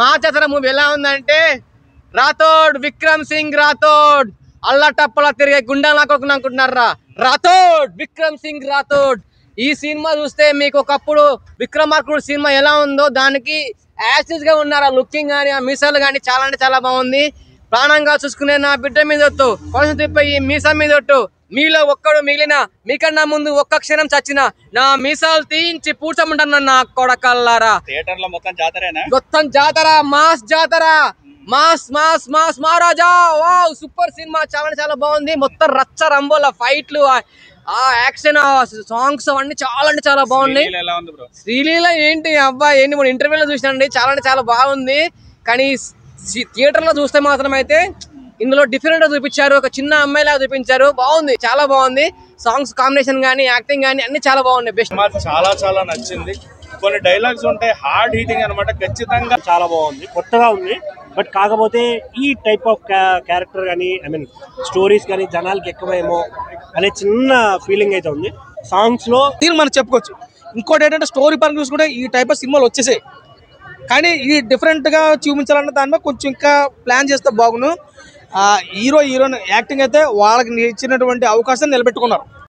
మహాచతర movie ఎలా ఉందంటే రాథోడ్ విక్రమ్ సింగ్ రాథోడ్ అల్లా టప్పలా తిరిగే గుండాలాకోకుండా అనుకుంటున్నారా రాథోడ్ విక్రమ్ సింగ్ రాథోడ్ ఈ సినిమా చూస్తే మీకు ఒకప్పుడు విక్రమార్కుడు సినిమా ఎలా ఉందో దానికి యాసిడ్ గా ఉన్నారు ఆ లుకింగ్ కానీ ఆ మీసాలు కానీ చాలా అంటే చాలా బాగుంది ప్రాణంగా చూసుకునే నా బిడ్డ మీద ఒట్టు కొంచెం తిప్పి మీసా మీద ఒట్టు మీలో ఒక్కడు మిగిలిన మీకన్నా ముందు ఒక్క క్షణం చచ్చిన నా మీసాలు తీయించి పూడ్చమంటాను నా కొడకల్లారా థియేటర్ లో మొత్తం జాతరేనా మొత్తం జాతర మాస్ జాతర మాస్ మాస్ మాస్ మహారాజా వావ్ సూపర్ సినిమా చాలా చాలా బాగుంది మొత్తం రచ్చ రంబోల ఫైట్లు ఆ యాక్షన్ సాంగ్స్ అవన్నీ చాలా అంటే చాలా బాగున్నాయి శ్రీలీల ఏంటి అబ్బాయి ఏంటి మన ఇంటర్వ్యూలో చూసినండి చాలా అంటే చాలా బాగుంది కానీ థియేటర్ లో చూస్తే మాత్రం అయితే ఇందులో డిఫరెంట్ గా చూపించారు ఒక చిన్న అమ్మాయిలా చూపించారు బాగుంది చాలా బాగుంది సాంగ్స్ కాంబినేషన్ గానీ యాక్టింగ్ గానీ అన్ని చాలా బాగున్నాయి బెస్ట్ చాలా చాలా నచ్చింది కొన్ని డైలాగ్స్ ఉంటాయి హార్డ్ హీటింగ్ అనమాట ఖచ్చితంగా చాలా బాగుంది కొత్తగా ఉంది బట్ కాకపోతే ఈ టైప్ ఆఫ్ క్యారెక్టర్ కానీ ఐ మీన్ స్టోరీస్ కానీ జనాలకి ఎక్కువేమో అనే చిన్న ఫీలింగ్ అయితే ఉంది సాంగ్స్ లో మనం చెప్పుకోవచ్చు ఇంకోటి ఏంటంటే స్టోరీ పరంగా చూసుకుంటే ఈ టైప్ ఆఫ్ సినిమాలు వచ్చేసాయి కానీ ఈ డిఫరెంట్ గా చూపించాలన్న దాని మీద కొంచెం ఇంకా ప్లాన్ చేస్తే బాగును హీరోయిన్ యాక్టింగ్ అయితే వాళ్ళకి ఇచ్చినటువంటి అవకాశాన్ని నిలబెట్టుకున్నారు